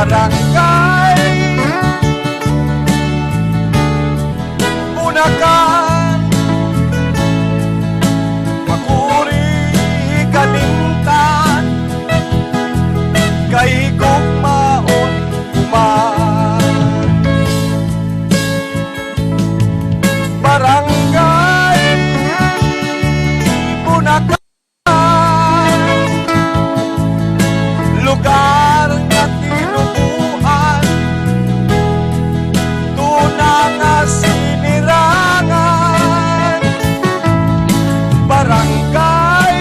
Barangay Bunakan, Makuri, Kalintan, kay Gugmaon Kuman. Barangay Bunakan, lugar nga tinubuan, tunang nga sinirangan. Barangay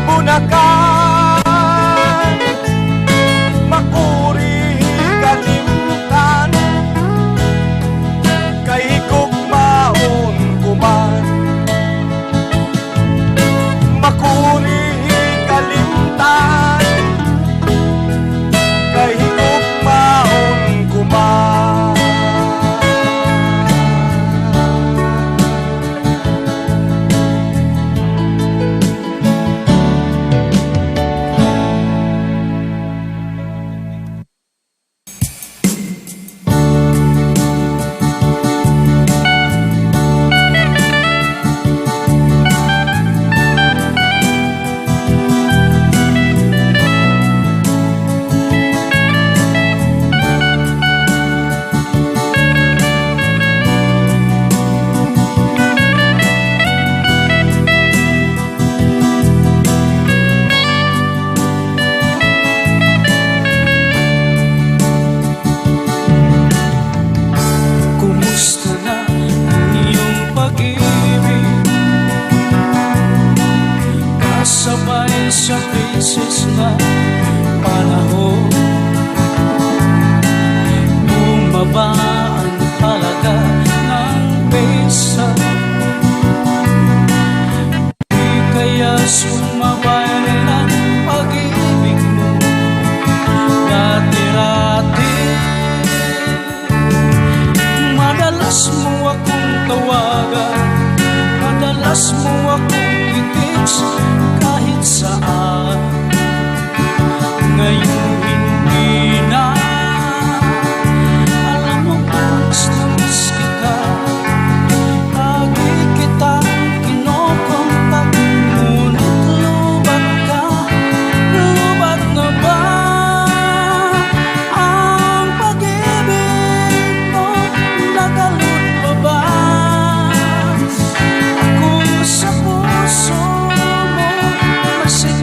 Bunakan, Makuri, Kalimtan, kay Gugmaon Kuman. Makuri, Kalimtan, kay Gugmaon Kuman. Kumusta na ang iyong pag-ibig? Kasabay sa krisis na panahon, bumaba ang halaga ng pesa. Di kaya sumabay rin ang pag-ibig mo dati-dati. Madalas mo akong tawagan, madalas mo akong i-text kahit saan. Ngayon hindi na. Alam mo miss na miss kita, lagi kitang kinokontak. Ngunit lubat ka, lubat na ba ang pag-ibig mo? Nagalot pa ba ako sa puso mo? Masaya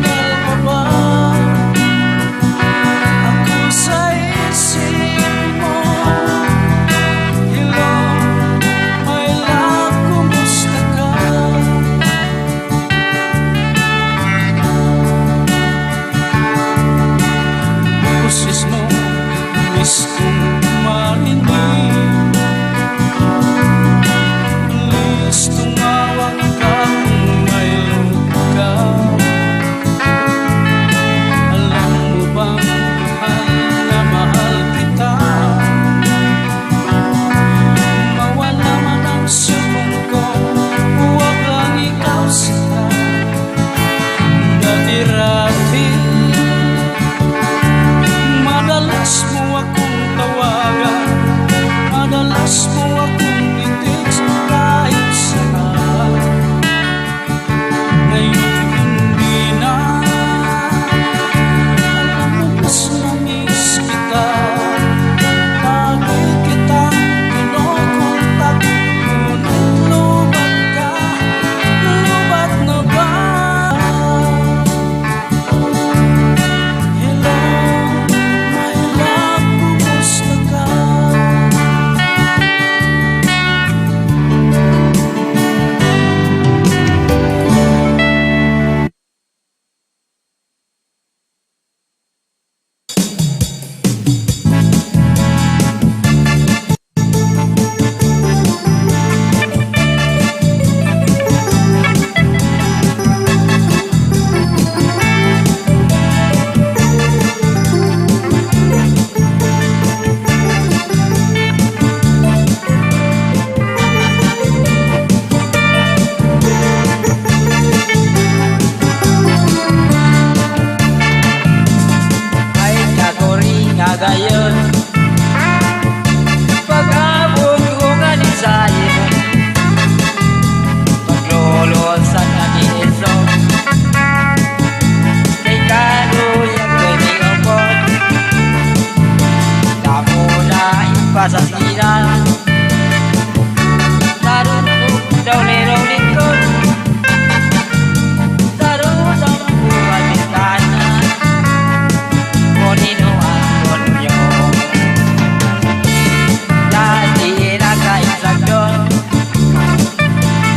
gayon pag-abot ko nga ni sayo maglulusan na niso kay kanuyang ganiyopon damo na ipasasinan tarunok daw nirong lingkod tarunok buwan ni tanan monino ang konyo dati na kaisag doon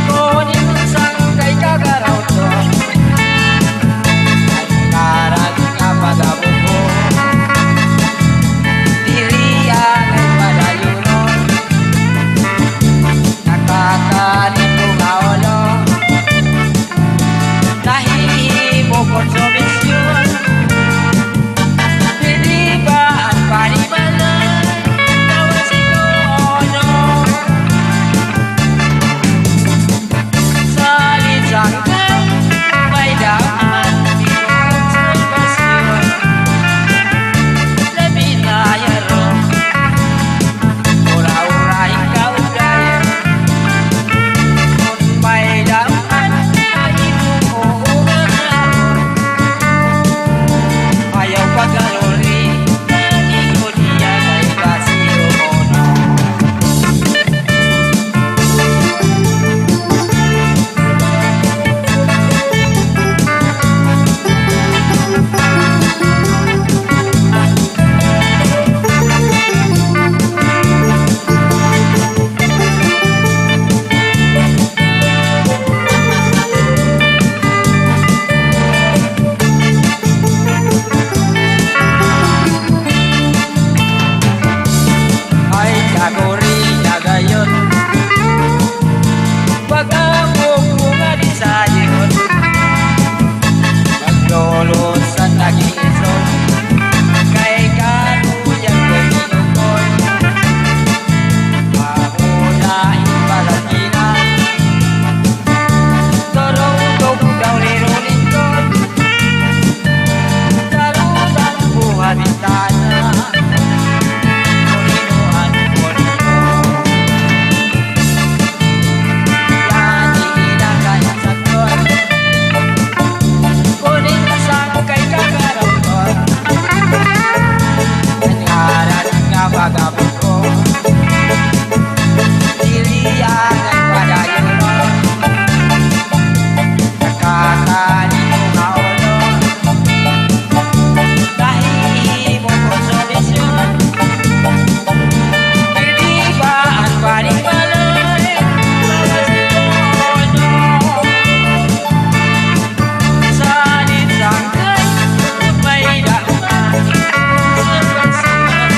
monino sang kay kagaraw doon ay karag nga pag-abuko diriyan ay padayunon nakakanin ko nga ulo nahihimo konsomisyon hindi ba ang panibalan nawasin ko ono sa lisangkay may daan konsomisyon labi na yaro ura-ura ikaw dahil kung may daan ay umuungan ayaw pagkalori ikot niya kay Basio Ono ay kagori na gayon pag-abot ko nga di sayon maglulusan na gisod kay kanuyang ganiyopon amo na ipalasinan tarunok daw nirong lingkod tarunok buwan ni tanan monino ang konyo dati na kaisag doon kunin sang kay kagaraw doon nangaran nga pag-abot ko diriyan ay padayunon nakakanin ko nga ulo nahihimo konsomisyon hindi ba ang panibalan nawasin ko ono sa lisangkay may daan konsomisyon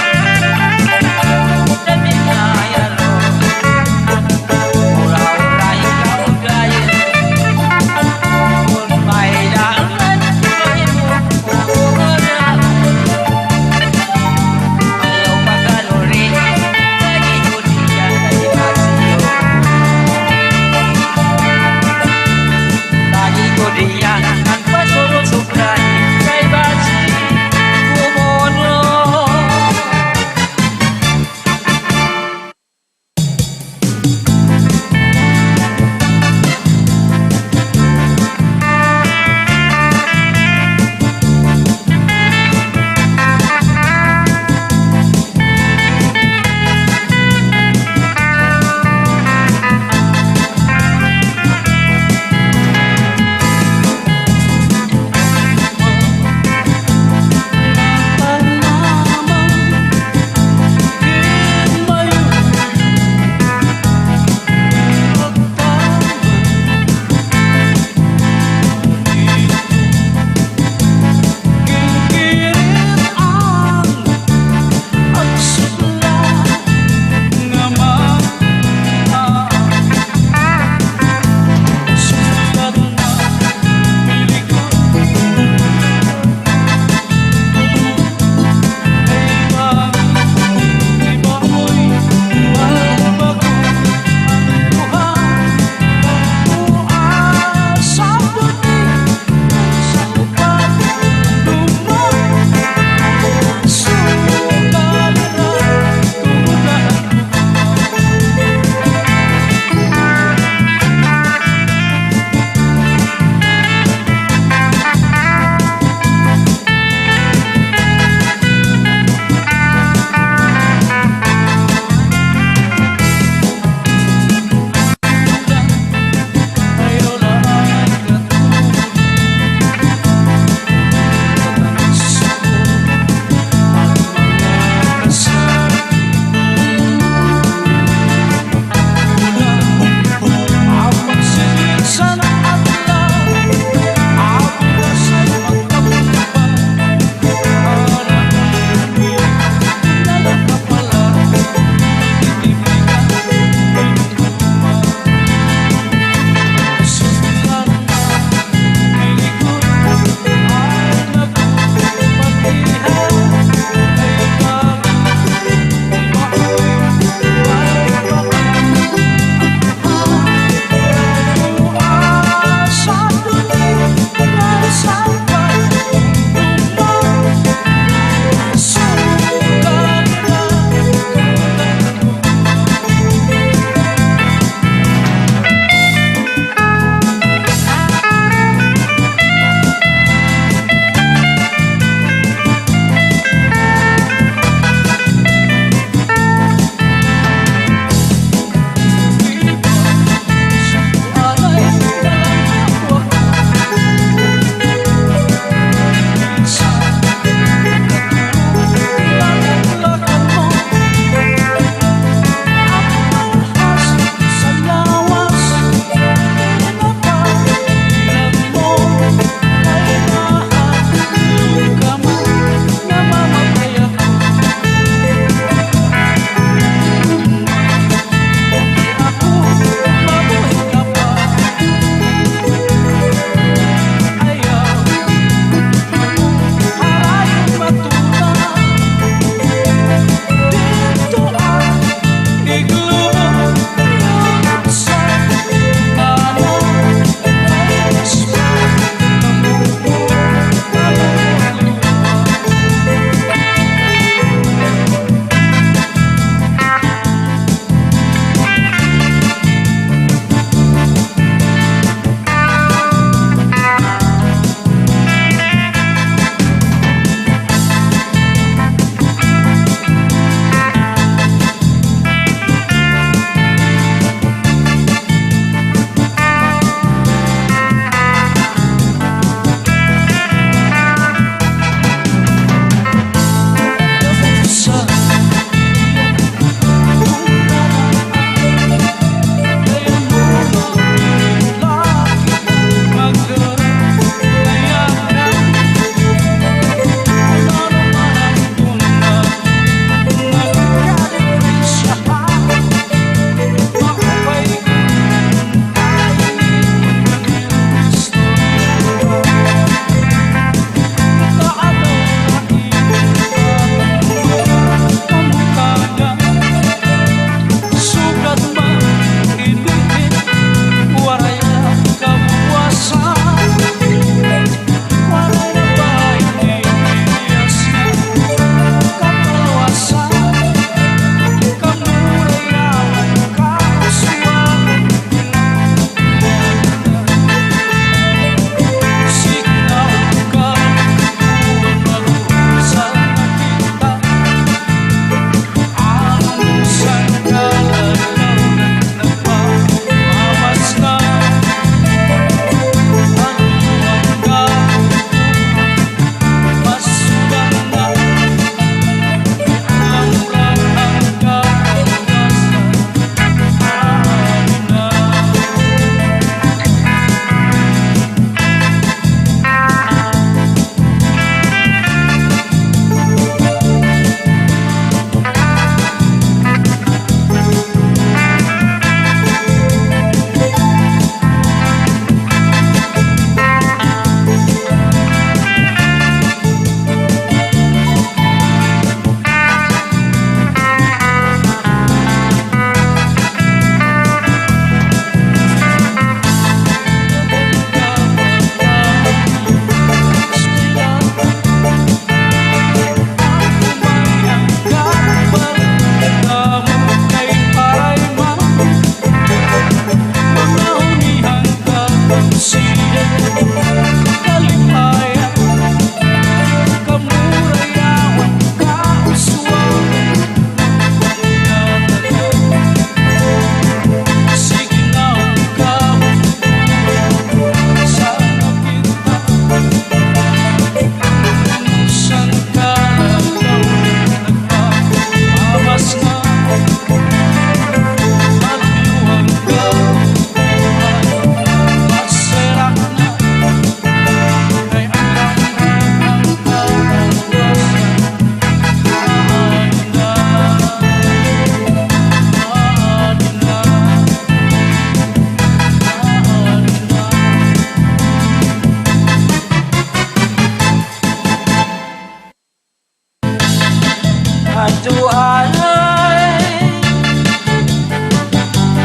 Katuanay,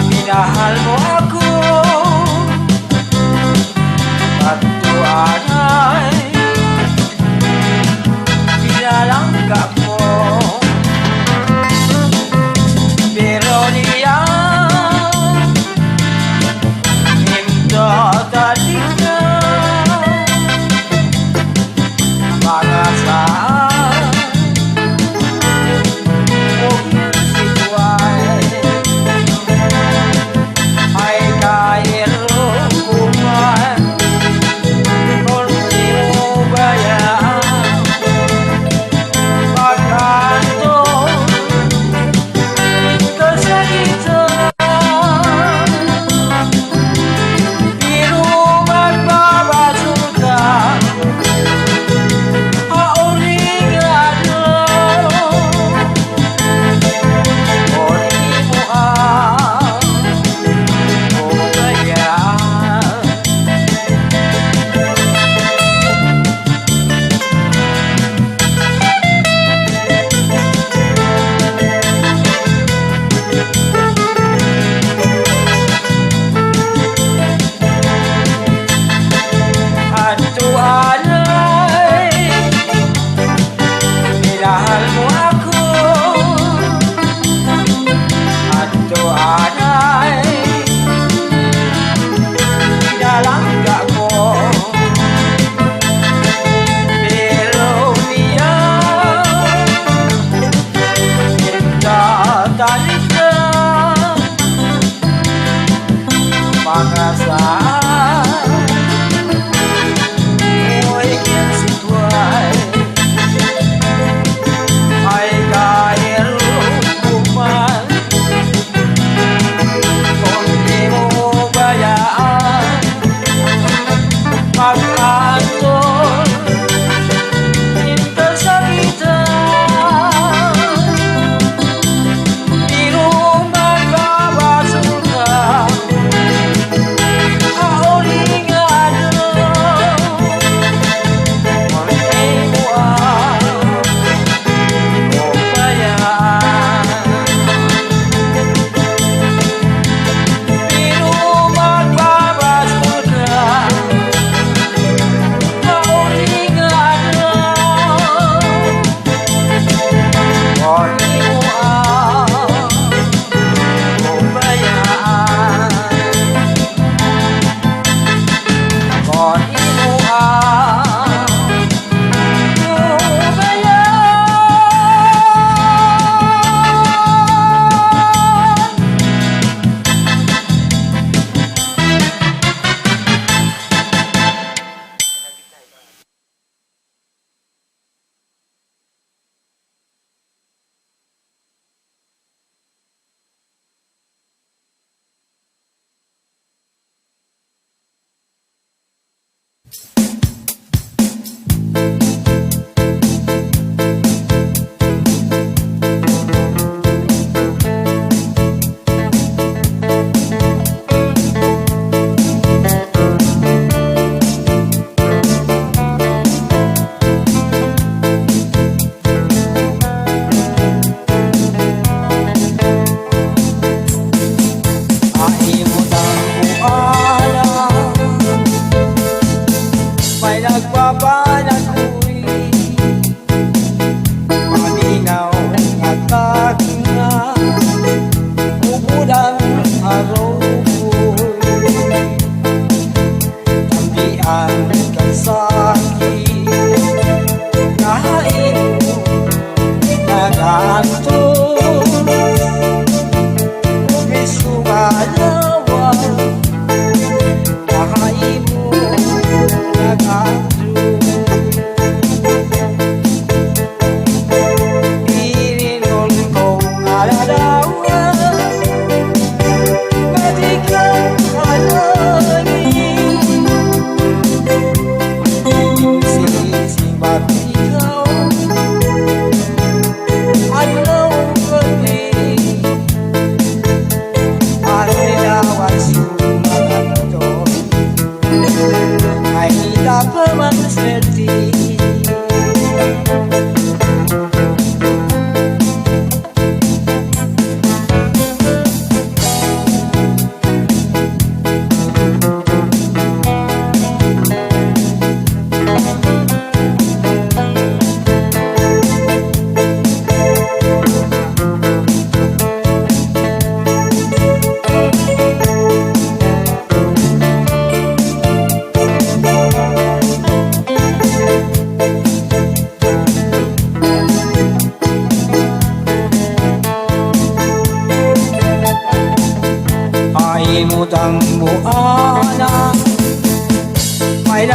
minahal mo ako. Katuanay, pinalangka mo. Pero diyan, minta talik na. Mga saan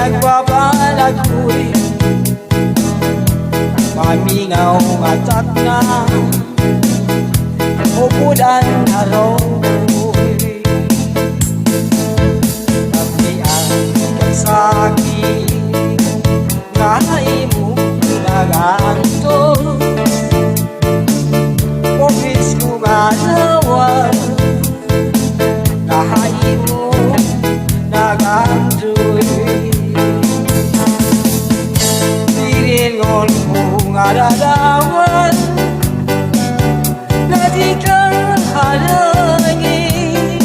nagpapalagoy, pamingaw nga takna, upudan haroy. Pagdian kasaki, kahimo nagantos, office ko ganawan, kahimo nagantoy. Piringon ko nga lalawan, na di kang halangin.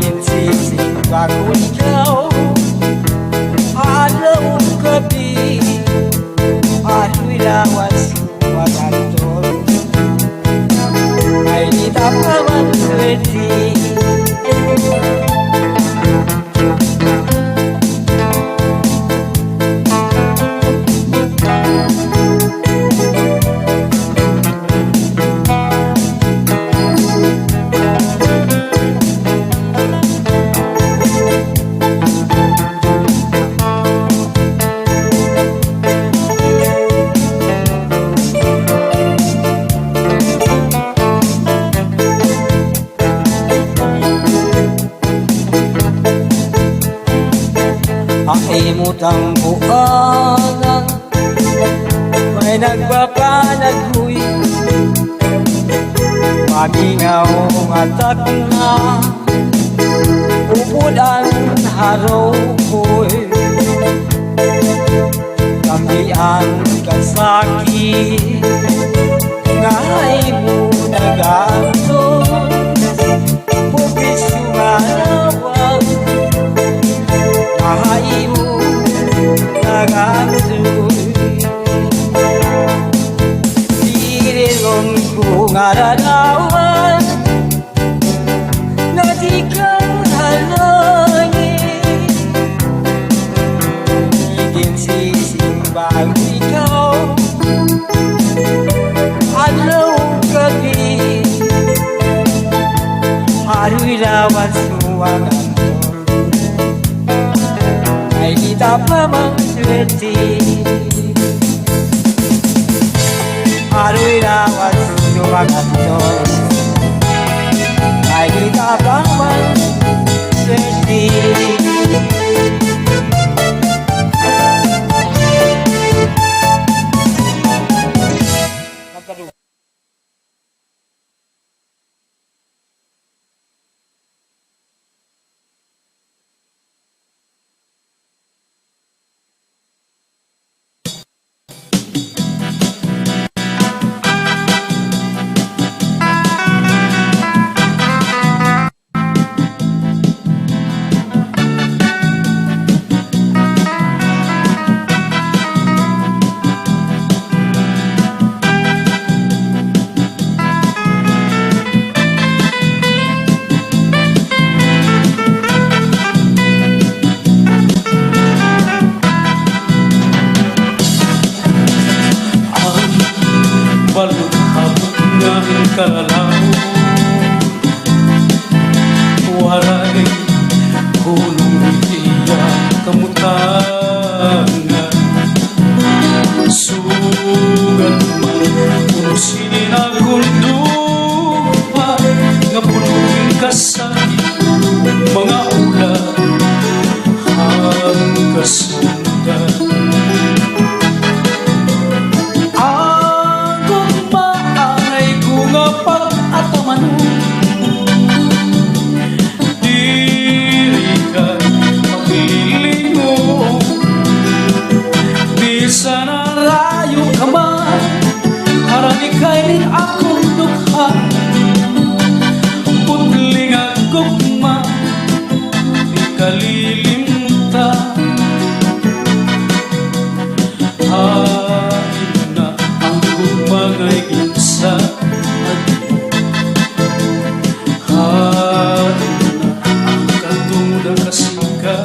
Ginsising bago ikaw, alaw gabi, alu'y lawas magantol, ay di tapaman swerte. Imutang buangan, may nagpapalagoy, pamingaw nga takna, upudan haroy. Kambian kasaki, nga imo nagantos, pupis sumalawan, imo nagantoy. Piringon ko nga lalawan, na di kang halangin. Iginsising bago ikaw, alaw gabi, alu'y lawas suwagantol, ay di tapamang swerte. Alu'y lawas sumagantol, ay di tapamang swerte. kalalaw waray hulong iya kamutangan sugat man usin akong dupa nga punong kasakit mga ulan ang kasundan. Sana layo ka man, harani kainin akong dukha, putling agugma, di kalilimtan. Hain na ang gugmangay ginsa, hain na ang katunda kasika,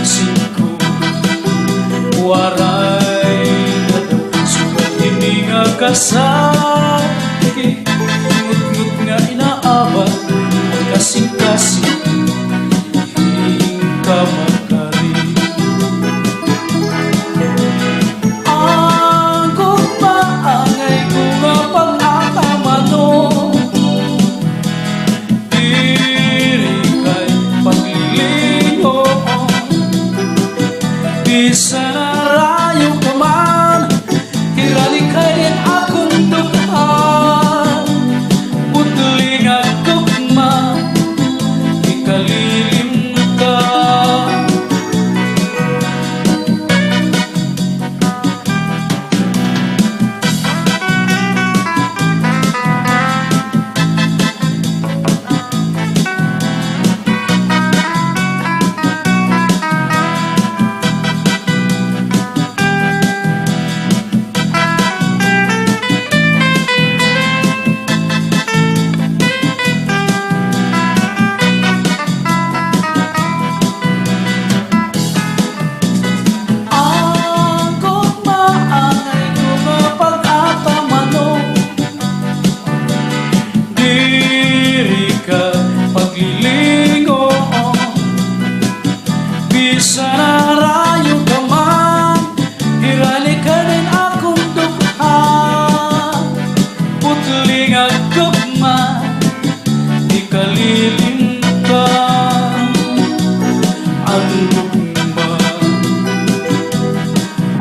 siko, waray kasakit, ngut-ngut nga inaabot ang kasing-kasing hingka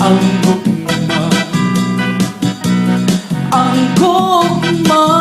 ang gugma. Ang gugma